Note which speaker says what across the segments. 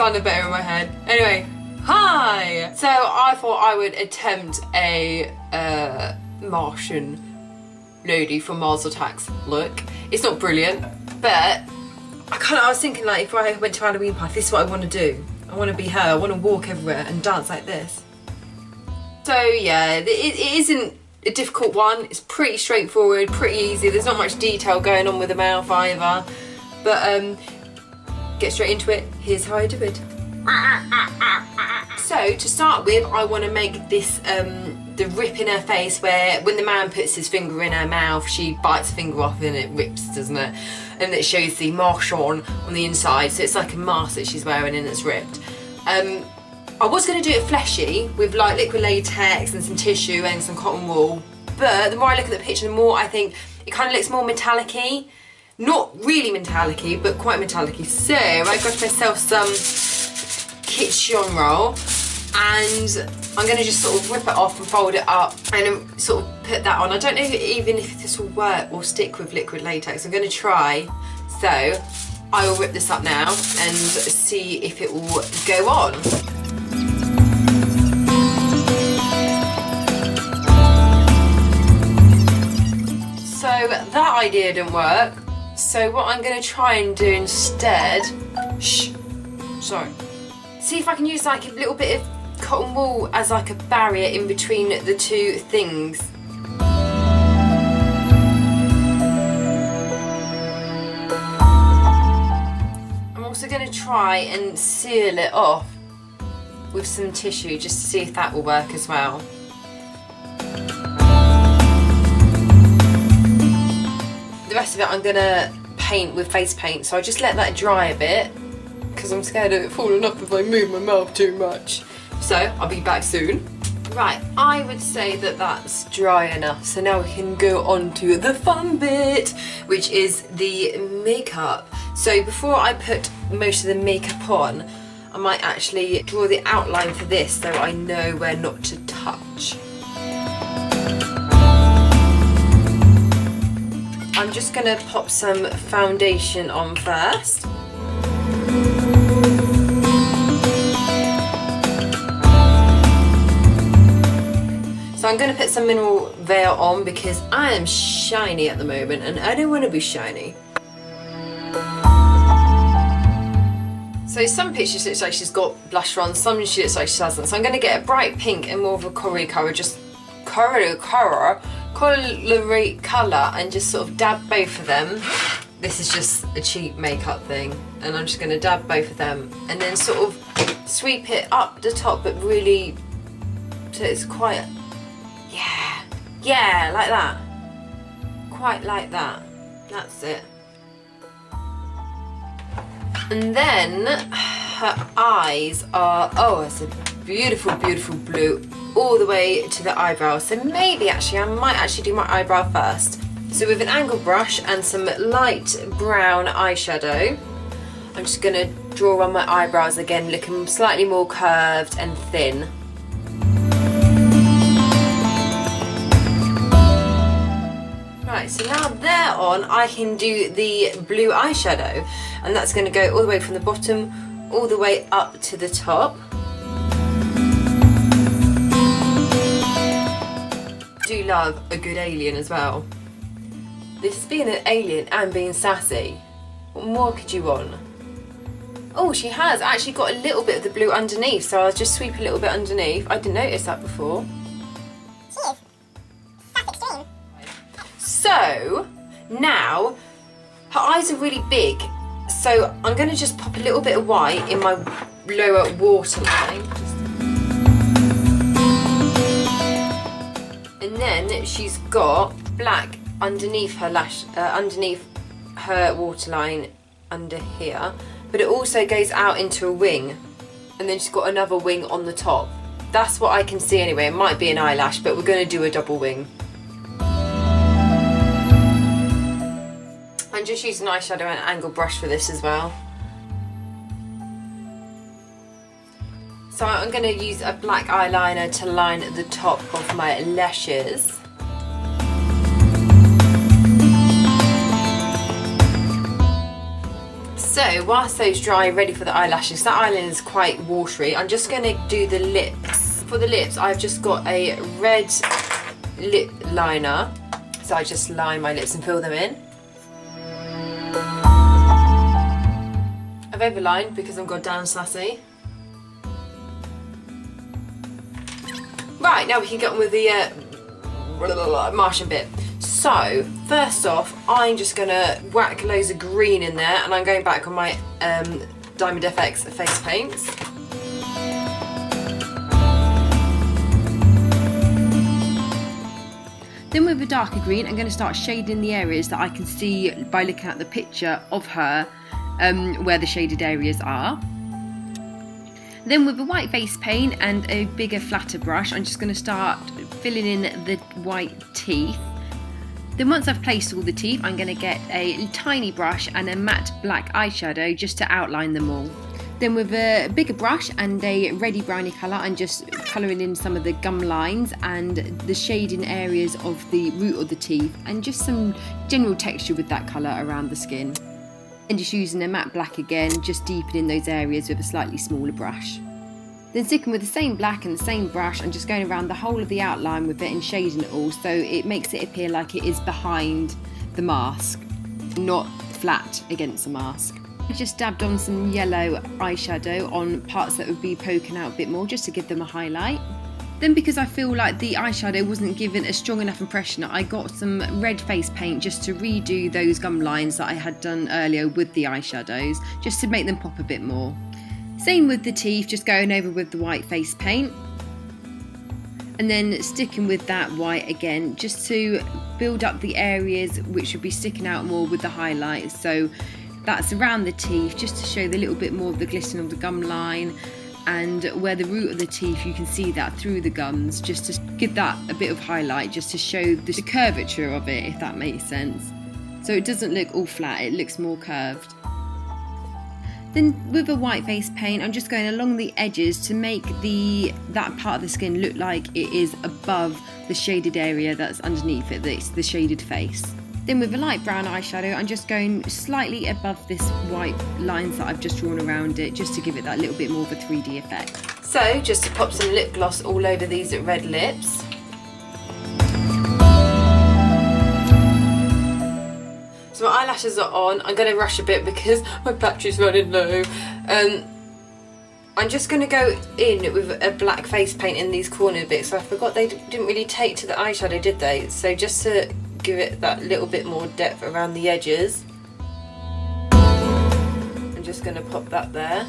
Speaker 1: sounded better in my head. Anyway, hi! So I thought I would attempt a Martian Lady from Mars Attacks look. It's not brilliant, but I was thinking, like, if I went to Halloween party, this is what I want to do. I want to be her. I want to walk everywhere and dance like this. So yeah, it isn't a difficult one. It's pretty straightforward, pretty easy. There's not much detail going on with the mouth either. But get straight into it. Here's how I do it. So to start with, I want to make this the rip in her face where when the man puts his finger in her mouth, she bites the finger off and it rips, doesn't it? And it shows the Martian on the inside, so it's like a mask that she's wearing and it's ripped. I was going to do it fleshy with like liquid latex and some tissue and some cotton wool, but the more I look at the picture, the more I think it kind of looks more metallic-y. Not really metallic-y, but quite metallic-y. So I got myself some kitchen roll and I'm going to just sort of rip it off and fold it up and sort of put that on. I don't know even if this will work or stick with liquid latex. I'm going to try. So I will rip this up now and see if it will go on. So that idea didn't work. So what I'm going to try and do instead, sorry, see if I can use like a little bit of cotton wool as like a barrier in between the two things. I'm also going to try and seal it off with some tissue just to see if that will work as well. The rest of it I'm going to paint with face paint, so I just let that dry a bit because I'm scared of it falling off if I move my mouth too much. So I'll be back soon. Right, I would say that that's dry enough, so now we can go on to the fun bit, which is the makeup. So before I put most of the makeup on, I might actually draw the outline for this so I know where not to touch. I'm just going to pop some foundation on first. So I'm going to put some mineral veil on because I am shiny at the moment and I don't want to be shiny. So some pictures looks like she's got blusher on, some she looks like she hasn't. So I'm going to get a bright pink and more of a corally colour, just corally colour, and just sort of dab both of them. This is just a cheap makeup thing, and I'm just going to dab both of them and then sort of sweep it up the top, but really so it's quite, yeah, like that, quite like that. That's it. And then her eyes are, oh, it's a beautiful, beautiful blue all the way to the eyebrows. So maybe actually I might actually do my eyebrow first. So with an angle brush and some light brown eyeshadow, I'm just going to draw on my eyebrows again, looking slightly more curved and thin. Right, so now they're on, I can do the blue eyeshadow, and that's going to go all the way from the bottom all the way up to the top. Do love a good alien as well. This is being an alien and being sassy. What more could you want? Oh, she has actually got a little bit of the blue underneath, so I'll just sweep a little bit underneath. I didn't notice that before. So now her eyes are really big, so I'm going to just pop a little bit of white in my lower waterline. And then she's got black underneath her lash, underneath her waterline under here, but it also goes out into a wing, and then she's got another wing on the top. That's what I can see anyway. It might be an eyelash, but we're going to do a double wing. I'm just using eyeshadow and angle brush for this as well. So I'm going to use a black eyeliner to line the top of my lashes. So So whilst those dry, ready for the eyelashes, that eyeliner is quite watery, I'm just going to do the lips. For the lips, I've just got a red lip liner, so I just line my lips and fill them in. I've overlined because I'm goddamn sassy. Right, now we can get on with the Martian bit. So, first off, I'm just going to whack loads of green in there, and I'm going back on my Diamond FX face paints. Then with a darker green, I'm going to start shading the areas that I can see by looking at the picture of her, where the shaded areas are. Then with a white face paint and a bigger, flatter brush, I'm just going to start filling in the white teeth. Then once I've placed all the teeth, I'm going to get a tiny brush and a matte black eyeshadow just to outline them all. Then with a bigger brush and a reddy browny colour, I'm just colouring in some of the gum lines and the shading areas of the root of the teeth, and just some general texture with that colour around the skin. And just using a matte black again, just deepening those areas with a slightly smaller brush. Then sticking with the same black and the same brush, I'm just going around the whole of the outline with it and shading it all, so it makes it appear like it is behind the mask, not flat against the mask. I just dabbed on some yellow eyeshadow on parts that would be poking out a bit more, just to give them a highlight. Then, because I feel like the eyeshadow wasn't giving a strong enough impression, I got some red face paint just to redo those gum lines that I had done earlier with the eyeshadows, just to make them pop a bit more. Same with the teeth, just going over with the white face paint. And then sticking with that white again, just to build up the areas which would be sticking out more with the highlights. So that's around the teeth, just to show the little bit more of the glistening of the gum line. And where the root of the teeth, you can see that through the gums, just to give that a bit of highlight, just to show the curvature of it, if that makes sense. So it doesn't look all flat, it looks more curved. Then with a white face paint, I'm just going along the edges to make that part of the skin look like it is above the shaded area that's underneath it, that's the shaded face. Then with a light brown eyeshadow, I'm just going slightly above this white lines that I've just drawn around it, just to give it that little bit more of a 3D effect. So just to pop some lip gloss all over these red lips. So my eyelashes are on. I'm going to rush a bit because my battery's running low. I'm just going to go in with a black face paint in these corner bits. So I forgot they didn't really take to the eyeshadow, did they? So just to give it that little bit more depth around the edges, I'm just going to pop that there.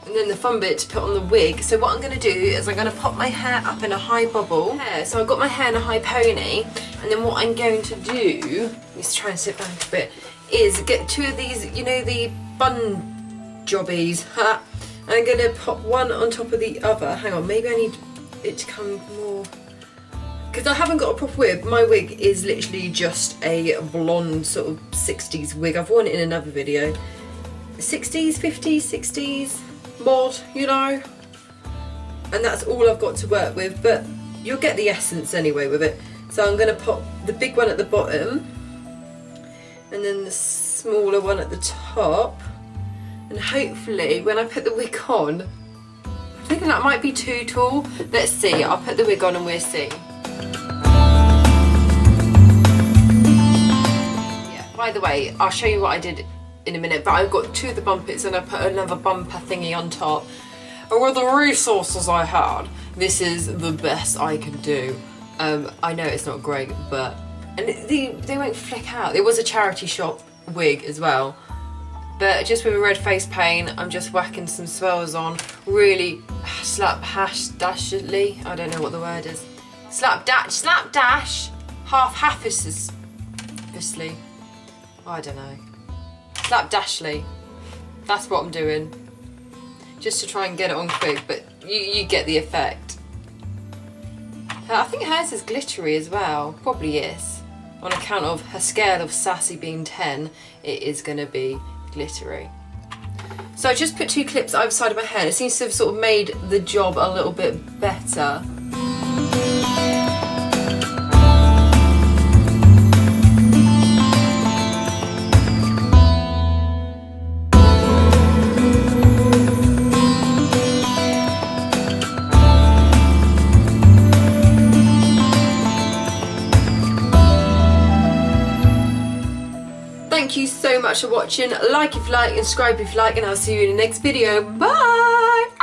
Speaker 1: And then the fun bit to put on the wig. So what I'm going to do is I'm going to pop my hair up in a high bobble. So I've got my hair in a high pony, and then what I'm going to do, let's try and sit back a bit, is get two of these, you know, the bun jobbies. I'm going to pop one on top of the other. Hang on, maybe I need it to come more, because I haven't got a proper wig. My wig is literally just a blonde sort of 60s wig. I've worn it in another video. 60s, 50s, 60s mod, you know. And that's all I've got to work with, but you'll get the essence anyway with it. So I'm going to pop the big one at the bottom, and then the smaller one at the top. And hopefully when I put the wig on, I'm thinking that might be too tall. Let's see, I'll put the wig on and we'll see. By the way, I'll show you what I did in a minute, but I've got two of the bumpers and I put another bumper thingy on top. And with the resources I had, this is the best I can do. I know it's not great, but and they won't flick out. It was a charity shop wig as well. But just with a red face paint, I'm just whacking some swirls on, really slapdashedly. I don't know what the word is. Slapdash, half-halfishly. I don't know. Slapdashly. That's what I'm doing. Just to try and get it on quick, but you get the effect. I think hers is glittery as well. Probably is. On account of her scale of sassy being 10, it is going to be glittery. So I just put two clips either side of my hair. It seems to have sort of made the job a little bit better. thank you so much for watching. Like if you like, and subscribe if you like, and I'll see you in the next video. Bye!